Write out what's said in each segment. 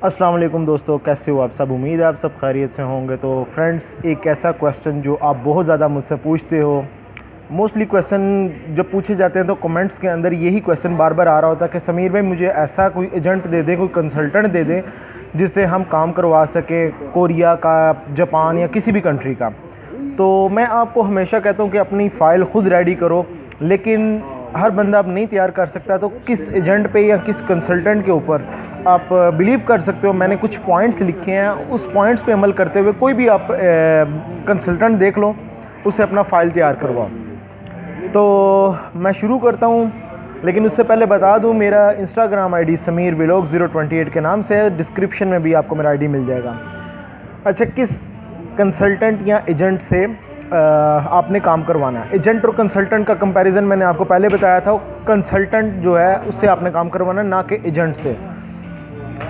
अस्सलाम वालेकुम दोस्तों, कैसे हो आप सब। उम्मीद है आप सब खैरियत से होंगे। तो फ्रेंड्स, एक ऐसा क्वेश्चन जो आप बहुत ज़्यादा मुझसे पूछते हो, मोस्टली क्वेश्चन जब पूछे जाते हैं तो कमेंट्स के अंदर यही क्वेश्चन बार बार आ रहा होता है कि समीर भाई मुझे ऐसा कोई एजेंट दे दें, कोई कंसल्टेंट दे दें जिससे हम काम करवा सकें, कोरिया का, जापान या किसी भी कंट्री का। तो मैं आपको हमेशा कहता हूँ कि अपनी फ़ाइल ख़ुद रेडी करो, लेकिन हर बंदा अब नहीं तैयार कर सकता। तो किस एजेंट पे या किस कंसल्टेंट के ऊपर आप बिलीव कर सकते हो, मैंने कुछ पॉइंट्स लिखे हैं, उस पॉइंट्स पे अमल करते हुए कोई भी आप कंसल्टेंट देख लो, उससे अपना फ़ाइल तैयार करवाओ। तो मैं शुरू करता हूँ, लेकिन उससे पहले बता दूँ मेरा इंस्टाग्राम आईडी समीर व्लॉग 028 के नाम से है। डिस्क्रिप्शन में भी आपको मेरा आईडी मिल जाएगा। अच्छा, किस कंसल्टेंट या एजेंट से आपने काम करवाना है। एजेंट और कंसल्टेंट का कंपैरिजन मैंने आपको पहले बताया था। कंसल्टेंट जो है उससे आपने काम करवाना है, ना कि एजेंट से।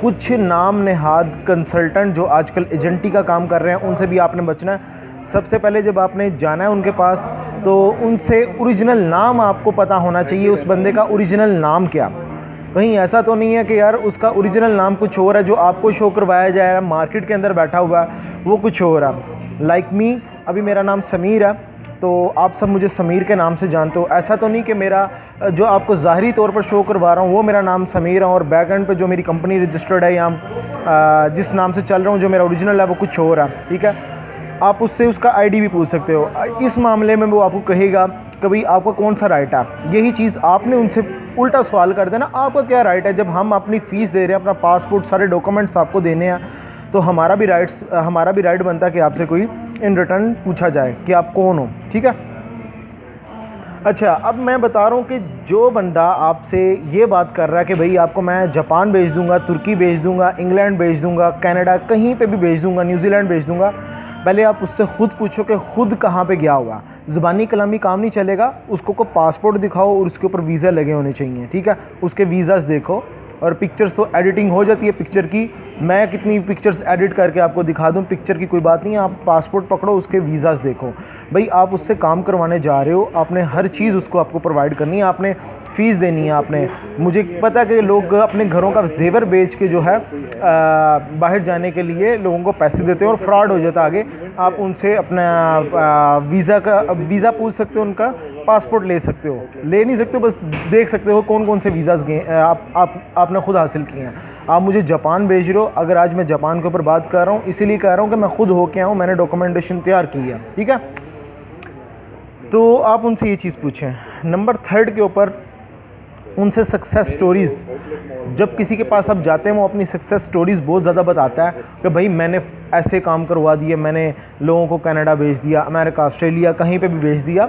कुछ नाम नेहाद कंसल्टेंट जो आजकल एजेंटी का काम कर रहे हैं, उनसे भी आपने बचना है। सबसे पहले जब आपने जाना है उनके पास, तो उनसे ओरिजिनल नाम आपको पता होना चाहिए। उस बंदे का ओरिजिनल नाम क्या। कहीं ऐसा तो नहीं है कि यार उसका ओरिजिनल नाम कुछ और है, जो आपको शो करवाया जा रहा है, मार्केट के अंदर बैठा हुआ है वो कुछ और है। लाइक मी, अभी मेरा नाम समीर है, तो आप सब मुझे समीर के नाम से जानते हो। ऐसा तो नहीं कि मेरा जो आपको ज़ाहरी तौर पर शो करवा रहा हूँ वो मेरा नाम समीर है, और बैक एंड पे जो मेरी कंपनी रजिस्टर्ड है या जिस नाम से चल रहा हूँ, जो मेरा ओरिजिनल है वो कुछ और है। ठीक है, आप उससे उसका आईडी भी पूछ सकते हो। इस मामले में वो आपको कहेगा कि भाई आपका कौन सा राइट है। यही चीज़ आपने उनसे उल्टा सवाल कर देना, आपका क्या राइट है। जब हम अपनी फ़ीस दे रहे हैं, अपना पासपोर्ट, सारे डॉक्यूमेंट्स आपको देने हैं, तो हमारा भी राइट बनता है कि आपसे कोई इन रिटर्न पूछा जाए कि आप कौन हो। ठीक है। अच्छा, अब मैं बता रहा हूँ कि जो बंदा आपसे ये बात कर रहा है कि भाई आपको मैं जापान भेज दूंगा, तुर्की भेज दूंगा, इंग्लैंड भेज दूंगा, कनाडा, कहीं पे भी भेज दूंगा, न्यूजीलैंड भेज दूंगा, पहले आप उससे ख़ुद पूछो कि ख़ुद कहाँ पे गया होगा। ज़ुबानी कलामी काम नहीं चलेगा, उसको को पासपोर्ट दिखाओ और उसके ऊपर वीज़ा लगे होने चाहिए। ठीक है, उसके वीज़ास देखो। और पिक्चर्स तो एडिटिंग हो जाती है पिक्चर की, मैं कितनी पिक्चर्स एडिट करके आपको दिखा दूं, पिक्चर की कोई बात नहीं है। आप पासपोर्ट पकड़ो, उसके वीज़ास देखो। भाई आप उससे काम करवाने जा रहे हो, आपने हर चीज़ उसको आपको प्रोवाइड करनी है, आपने फ़ीस देनी है। आपने, मुझे पता है कि लोग अपने घरों का जेवर बेच के जो है बाहर जाने के लिए लोगों को पैसे देते हैं और फ्रॉड हो जाता है आगे। आप उनसे अपना वीज़ा पूछ सकते हो, उनका पासपोर्ट ले सकते हो, ले नहीं सकते हो, बस देख सकते हो कौन कौन से वीज़ास गए आपने खुद हासिल किए हैं। आप मुझे जापान भेज रहे हो, अगर आज मैं जापान के ऊपर बात कर रहा हूँ इसीलिए कह रहा हूँ कि मैं खुद होके आऊँ, मैंने डॉक्यूमेंटेशन तैयार की है। ठीक है, तो आप उनसे ये चीज़ पूछें। नंबर 3 के ऊपर उनसे सक्सेस स्टोरीज़, जब किसी के पास आप जाते हैं वो अपनी सक्सेस स्टोरीज़ बहुत ज़्यादा बताता है कि भाई मैंने ऐसे काम करवा दिए, मैंने लोगों को कनाडा भेज दिया, अमेरिका, ऑस्ट्रेलिया, कहीं पे भी भेज दिया।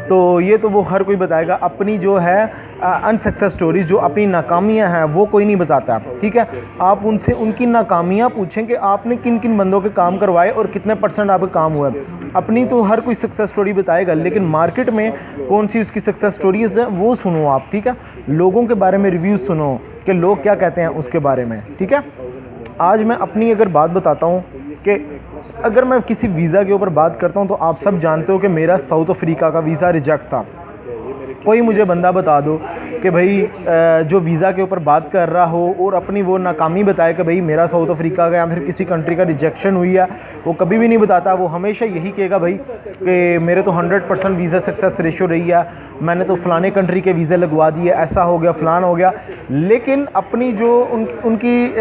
तो ये तो वो हर कोई बताएगा। अपनी जो है अनसक्सेस स्टोरीज़, जो अपनी नाकामियाँ हैं, वो कोई नहीं बताता। ठीक है, आप उनसे उनकी नाकामियाँ पूछें कि आपने किन किन बंदों के काम करवाए और कितने % आपके काम हुए। अपनी तो हर कोई सक्सेस स्टोरी बताएगा, लेकिन मार्केट में कौन सी उसकी सक्सेस स्टोरीज़ है वो सुनो आप। ठीक है, लोगों के बारे में रिव्यूज़ सुनो कि लोग क्या कहते हैं उसके बारे में। ठीक है, आज मैं अपनी अगर बात बताता हूँ कि अगर मैं किसी वीज़ा के ऊपर बात करता हूँ, तो आप सब जानते हो कि मेरा साउथ अफ्रीका का वीज़ा रिजेक्ट था। कोई मुझे बंदा बता दो कि भाई जो वीज़ा के ऊपर बात कर रहा हो और अपनी वो नाकामी बताए कि भाई मेरा साउथ अफ्रीका का या फिर किसी कंट्री का रिजेक्शन हुई है, वो कभी भी नहीं बताता। वो हमेशा यही कहेगा भाई कि मेरे तो 100% वीज़ा सक्सेस रेशो रही है, मैंने तो फ़लाने कंट्री के वीज़े लगवा दिए, ऐसा हो गया, फ़लान हो गया। लेकिन अपनी जो उनकी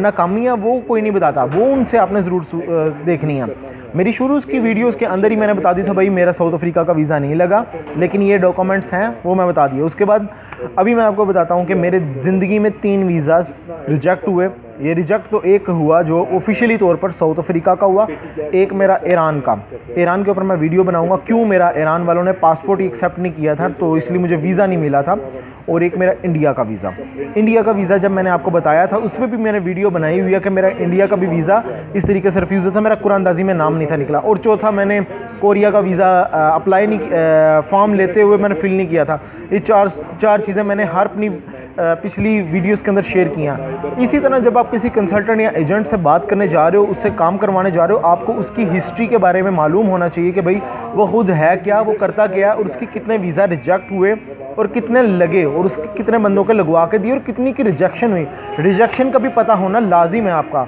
नाकामियाँ वो कोई नहीं बताता, वो उनसे आपने ज़रूर देखनी है। मेरी शुरू की वीडियोस के अंदर ही मैंने बता दी था भाई मेरा साउथ अफ्रीका का वीज़ा नहीं लगा, लेकिन ये डॉक्यूमेंट्स हैं वो मैं बता दिया। उसके बाद अभी मैं आपको बताता हूँ कि मेरे ज़िंदगी में 3 वीज़ास रिजेक्ट हुए। ये रिजेक्ट तो एक हुआ जो ऑफिशियली तौर पर साउथ अफ्रीका का हुआ, एक मेरा ईरान का। ईरान के ऊपर मैं वीडियो बनाऊंगा क्यों मेरा ईरान वालों ने पासपोर्ट ही एक्सेप्ट नहीं किया था, तो इसलिए मुझे वीज़ा नहीं मिला था। और एक मेरा इंडिया का वीज़ा। इंडिया का वीज़ा जब मैंने आपको बताया था उसमें भी मैंने वीडियो बनाई हुई है कि मेरा इंडिया का भी वीज़ा इस तरीके से रिफ्यूज़ था, मेरा कुरानदाजी में नाम नहीं था निकला। और चौथा, मैंने कोरिया का वीज़ा अप्लाई नहीं, फॉर्म लेते हुए मैंने फिल नहीं किया था। ये चार चीज़ें मैंने हर अपनी पिछली वीडियोस के अंदर शेयर किया। इसी तरह जब आप किसी कंसल्टेंट या एजेंट से बात करने जा रहे हो, उससे काम करवाने जा रहे हो, आपको उसकी हिस्ट्री के बारे में मालूम होना चाहिए कि भाई वो खुद है क्या, वो करता क्या, और उसके कितने वीज़ा रिजेक्ट हुए और कितने लगे, और उसके कितने बंदों के लगवा के दिए और कितनी की रिजेक्शन हुई। रिजेक्शन का भी पता होना लाजिम है आपका।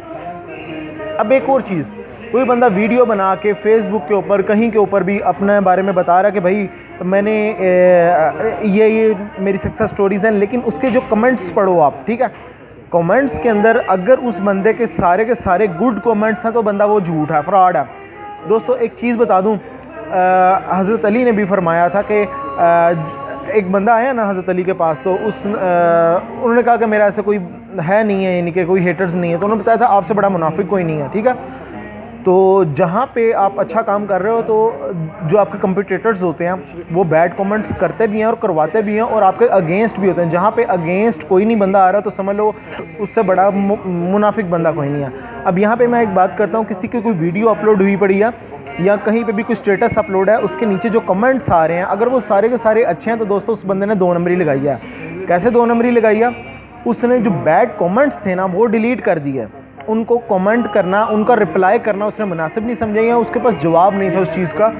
अब एक और चीज़, कोई बंदा वीडियो बना के फेसबुक के ऊपर कहीं के ऊपर भी अपने बारे में बता रहा है कि भाई मैंने ये मेरी सक्सेस स्टोरीज़ हैं, लेकिन उसके जो कमेंट्स पढ़ो आप, ठीक है, कमेंट्स के अंदर अगर उस बंदे के सारे गुड कमेंट्स हैं तो बंदा वो झूठ है, फ्रॉड है। दोस्तों एक चीज़ बता दूं, हज़रत अली ने भी फरमाया था कि एक बंदा आया ना हज़रत अली के पास, तो उन्होंने कहा कि मेरा ऐसा कोई है नहीं है, यानी कि कोई हेटर्स नहीं है, तो उन्होंने बताया था आपसे बड़ा मुनाफिक कोई नहीं है, ठीक है। तो जहाँ पे आप अच्छा काम कर रहे हो तो जो आपके कंपटीटर्स होते हैं वो बैड कमेंट्स करते भी हैं और करवाते भी हैं और आपके अगेंस्ट भी होते हैं। जहाँ पे अगेंस्ट कोई नहीं बंदा आ रहा तो समझ लो उससे बड़ा मुनाफिक बंदा कोई नहीं है। अब यहाँ पे मैं एक बात करता हूँ, किसी की कोई वीडियो अपलोड हुई पड़ी है या कहीं पे भी कोई स्टेटस अपलोड है, उसके नीचे जो कमेंट्स आ रहे हैं अगर वो सारे के सारे अच्छे हैं तो दोस्तों उस बंदे ने 2 नंबरी लगाई है। कैसे 2 नंबरी लगाई है? उसने जो बैड कमेंट्स थे ना वो डिलीट कर दिए। उनको कमेंट करना, उनका रिप्लाई करना उसने मुनासिब नहीं समझा या उसके पास जवाब नहीं था उस चीज़ का,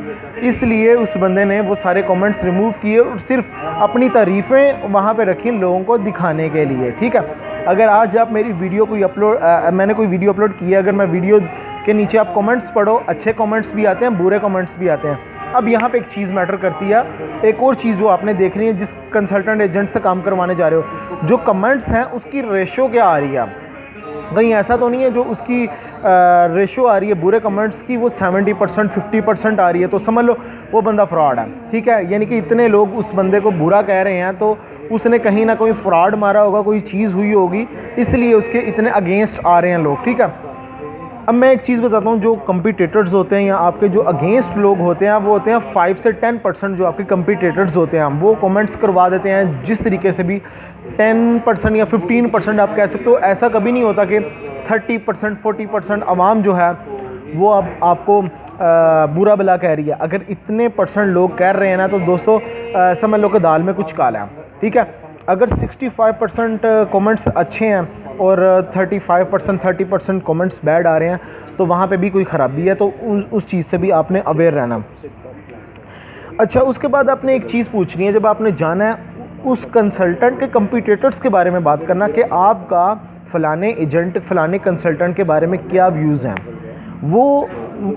इसलिए उस बंदे ने वो सारे कमेंट्स रिमूव किए और सिर्फ अपनी तारीफ़ें वहाँ पे रखी लोगों को दिखाने के लिए, ठीक है। अगर आज आप मेरी वीडियो कोई मैंने कोई वीडियो अपलोड किया, अगर मैं वीडियो के नीचे आप कमेंट्स पढ़ो, अच्छे कमेंट्स भी आते हैं, बुरे कमेंट्स भी आते हैं। अब यहाँ पे एक चीज़ मैटर करती है, एक और चीज़ जो आपने देखनी है जिस कंसल्टेंट एजेंट से काम करवाने जा रहे हो, जो कमेंट्स हैं उसकी रेशो क्या आ रही है। कहीं ऐसा तो नहीं है जो उसकी रेशो आ रही है बुरे कमेंट्स की वो 70% 50% आ रही है, तो समझ लो वो बंदा फ्रॉड है, ठीक है। यानी कि इतने लोग उस बंदे को बुरा कह रहे हैं तो उसने कहीं ना कोई फ्रॉड मारा होगा, कोई चीज़ हुई होगी, इसलिए उसके इतने अगेंस्ट आ रहे हैं लोग, ठीक है। अब मैं एक चीज़ बताता हूँ, जो कंपटीटर्स होते हैं या आपके जो अगेंस्ट लोग होते हैं वो होते हैं 5 से 10%। जो आपके कंपटीटर्स होते हैं वो कमेंट्स करवा देते हैं जिस तरीके से भी, 10% या 15% आप कह सकते हो। ऐसा कभी नहीं होता कि 30% 40% आवाम जो है वो अब आपको बुरा भला कह रही है। अगर इतने % लोग कह रहे हैं ना तो दोस्तों समझ लो कि दाल में कुछ काला है, ठीक है। अगर 65% कमेंट्स अच्छे हैं और 30% कमेंट्स बैड आ रहे हैं तो वहाँ पे भी कोई ख़राबी है, तो उस चीज़ से भी आपने अवेयर रहना। अच्छा, उसके बाद आपने एक चीज़ पूछनी है, जब आपने जाना है उस कंसल्टेंट के कंपटीटर्स के बारे में बात करना कि आपका फ़लाने एजेंट फ़लाने कंसल्टेंट के बारे में क्या व्यूज़ हैं। वो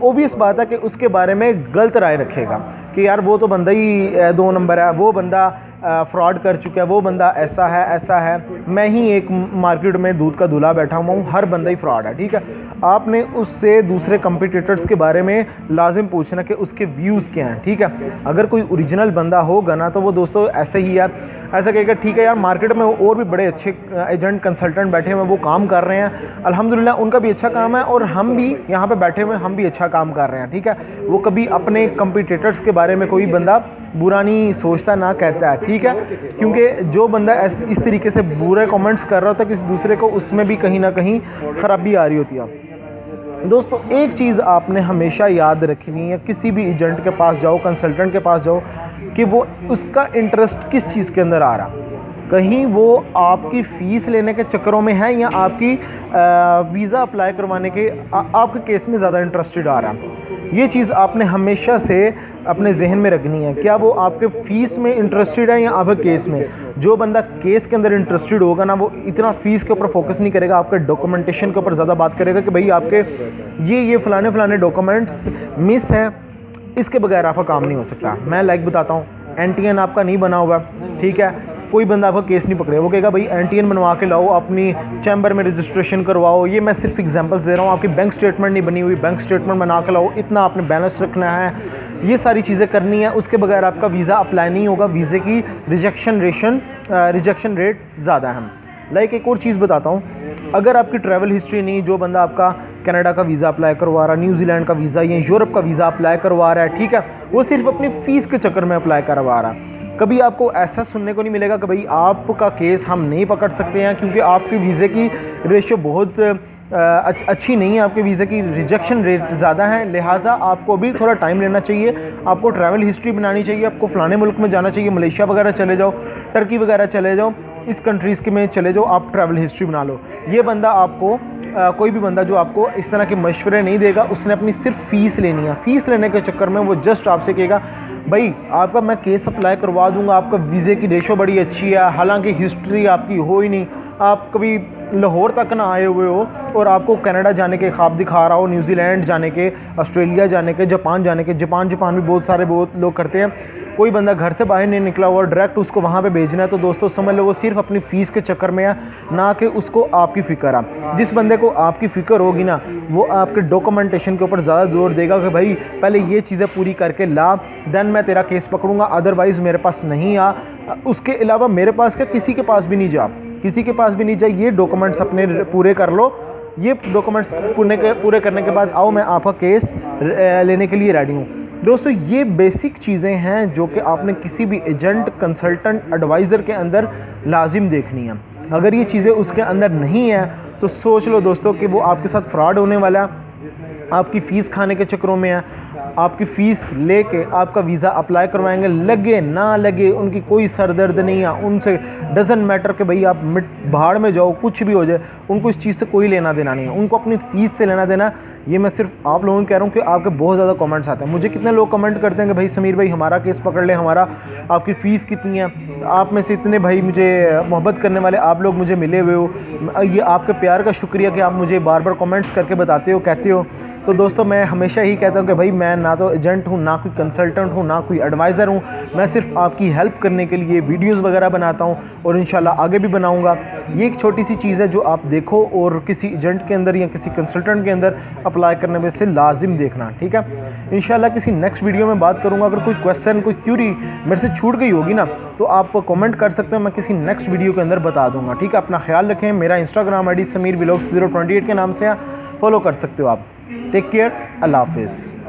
ओबियस बात है कि उसके बारे में गलत राय रखेगा कि यार वो तो बंदा ही 2 नंबर है, वो बंदा फ्रॉड कर चुका है, वो बंदा ऐसा है, मैं ही एक मार्केट में दूध का दूल्हा बैठा हुआ हूँ, हर बंदा ही फ्रॉड है, ठीक है। आपने उससे दूसरे कंपटीटर्स के बारे में लाजिम पूछना कि उसके व्यूज़ क्या हैं, ठीक है। अगर कोई ओरिजिनल बंदा होगा ना तो वो दोस्तों ऐसे ही यार ऐसा कहेगा ठीक है यार मार्केट में और भी बड़े अच्छे एजेंट कंसल्टेंट बैठे हुए हैं, वो काम कर रहे हैं, अल्हम्दुलिल्लाह उनका भी अच्छा काम है और हम भी यहाँ पे बैठे हुए हम भी अच्छा काम कर रहे हैं, ठीक है। वो कभी अपने कंपटीटर्स के बारे में कोई बंदा बुरा नहीं सोचता ना कहता है, ठीक है, क्योंकि जो बंदा इस तरीके से बुरे कमेंट्स कर रहा होता है किसी दूसरे को, उसमें भी कहीं ना कहीं ख़राबी आ रही होती है। दोस्तों एक चीज़ आपने हमेशा याद रखनी है, किसी भी एजेंट के पास जाओ, कंसल्टेंट के पास जाओ, कि वो उसका इंटरेस्ट किस चीज़ के अंदर आ रहा। कहीं वो आपकी फ़ीस लेने के चक्करों में है या आपकी वीज़ा अप्लाई करवाने के आपके केस में ज़्यादा इंटरेस्टेड आ रहा। ये चीज़ आपने हमेशा से अपने जहन में रखनी है, क्या वो आपके फ़ीस में इंटरेस्टेड है या आपके केस में। जो बंदा केस के अंदर इंटरेस्टेड होगा ना वो इतना फ़ीस के ऊपर फोकस नहीं करेगा, आपके डॉक्यूमेंटेशन के ऊपर ज़्यादा बात करेगा कि भाई आपके ये फ़लाने डॉक्यूमेंट्स मिस हैं, इसके बगैर आपका काम नहीं हो सकता। मैं लाइक बताता हूँ, NTN आपका नहीं बना हुआ, ठीक है, कोई बंदा आपका केस नहीं पकड़े, वो कहेगा भाई NTN बनवा के लाओ, अपनी चैम्बर में रजिस्ट्रेशन करवाओ। ये मैं सिर्फ एग्जांपल्स दे रहा हूँ, आपकी बैंक स्टेटमेंट नहीं बनी हुई, बैंक स्टेटमेंट बना के लाओ, इतना आपने बैलेंस रखना है, ये सारी चीज़ें करनी है, उसके बगैर आपका वीज़ा अप्लाई नहीं होगा। वीज़े की रिजेक्शन रेट ज़्यादा है। लाइक एक और चीज़ बताता हूँ, अगर आपकी ट्रैवल हिस्ट्री नहीं, जो बंदा आपका कनाडा का वीज़ा अप्लाई करवा रहा है, न्यूजीलैंड का वीज़ा या यूरोप का वीज़ा अप्लाई करवा रहा है, ठीक है, वो सिर्फ अपनी फ़ीस के चक्कर में अप्लाई करवा रहा है। कभी आपको ऐसा सुनने को नहीं मिलेगा कि भाई आपका केस हम नहीं पकड़ सकते हैं क्योंकि आपके वीज़े की रेशो बहुत अच्छी नहीं है, आपके वीज़े की रिजेक्शन रेट ज़्यादा है, लिहाजा आपको भी थोड़ा टाइम लेना चाहिए, आपको ट्रैवल हिस्ट्री बनानी चाहिए, आपको फ़लाने मुल्क में जाना चाहिए, मलेशिया वगैरह चले जाओ, टर्की वगैरह चले जाओ, इस कंट्रीज़ के में चले जाओ, आप ट्रैवल हिस्ट्री बना लो। ये बंदा आपको कोई भी बंदा जो आपको इस तरह के मशवरे नहीं देगा, उसने अपनी सिर्फ फ़ीस लेनी है। फ़ीस लेने के चक्कर में वो जस्ट आपसे कहेगा भाई आपका मैं केस अप्लाई करवा दूंगा, आपका वीज़े की रेशो बड़ी अच्छी है, हालांकि हिस्ट्री आपकी हो ही नहीं, आप कभी लाहौर तक ना आए हुए हो और आपको कनाडा जाने के ख्वाब दिखा रहा हो, न्यूजीलैंड जाने के, ऑस्ट्रेलिया जाने के, जापान जाने के। जापान भी बहुत लोग करते हैं। कोई बंदा घर से बाहर नहीं निकला हुआ, डायरेक्ट उसको वहाँ पे भेजना है, तो दोस्तों समझ लो वो सिर्फ अपनी फ़ीस के चक्कर में है, ना कि उसको आपकी फ़िक्र है। जिस बंदे को आपकी फ़िक्र होगी ना, वो आपके डॉक्यूमेंटेशन के ऊपर ज़्यादा जोर देगा कि भाई पहले ये चीज़ें पूरी करके ला, देन मैं तेरा केस पकड़ूंगा, अदरवाइज़ मेरे पास नहीं आ। उसके अलावा मेरे पास क्या, किसी के पास भी नहीं जा, किसी के पास भी नहीं जाए, ये डॉक्यूमेंट्स अपने पूरे कर लो। ये डॉक्यूमेंट्स पूरे करने के बाद आओ मैं आपका केस लेने के लिए रेडी हूँ। दोस्तों ये बेसिक चीज़ें हैं जो कि आपने किसी भी एजेंट, कंसल्टेंट, एडवाइज़र के अंदर लाजिम देखनी है। अगर ये चीज़ें उसके अंदर नहीं है तो सोच लो दोस्तों कि वो आपके साथ फ्रॉड होने वाला है, आपकी फ़ीस खाने के चक्करों में है। आपकी फ़ीस लेके आपका वीज़ा अप्लाई करवाएंगे, लगे ना लगे उनकी कोई सरदर्द नहीं है। उनसे डज़न मैटर कि भाई आप भाड़ में जाओ, कुछ भी हो जाए, उनको इस चीज़ से कोई लेना देना नहीं है, उनको अपनी फ़ीस से लेना देना। ये मैं सिर्फ आप लोगों को कह रहा हूँ कि आपके बहुत ज़्यादा कमेंट्स आते हैं। मुझे कितने लोग कमेंट करते हैं कि भाई समीर भाई हमारा केस पकड़ ले, हमारा, आपकी फ़ीस कितनी है। आप में से इतने भाई मुझे मोहब्बत करने वाले आप लोग मुझे मिले हुए हो, ये आपके प्यार का शुक्रिया कि आप मुझे बार बार कमेंट्स करके बताते हो, कहते हो। तो दोस्तों मैं हमेशा ही कहता हूँ कि भाई मैं ना तो एजेंट हूँ, ना कोई कंसल्टेंट हूँ, ना कोई एडवाइज़र हूँ। मैं सिर्फ आपकी हेल्प करने के लिए वीडियोस वगैरह बनाता हूँ और इंशाल्लाह आगे भी बनाऊँगा। ये एक छोटी सी चीज़ है जो आप देखो और किसी एजेंट के अंदर या किसी कंसल्टेंट के अंदर अप्लाई करने में से लाजिम देखना, ठीक है। इंशाल्लाह किसी नेक्स्ट वीडियो में बात करूँगा। अगर कोई क्वेश्चन, कोई क्यूरी मेरे से छूट गई होगी ना, तो आप कमेंट कर सकते हो, मैं किसी नेक्स्ट वीडियो के अंदर बता दूँगा, ठीक है। अपना ख्याल रखें। मेरा इंस्टाग्राम ID समीर व्लॉग्स 028 के नाम से है, फॉलो कर सकते हो आप। टेक केयर, अल्लाह हाफिज़।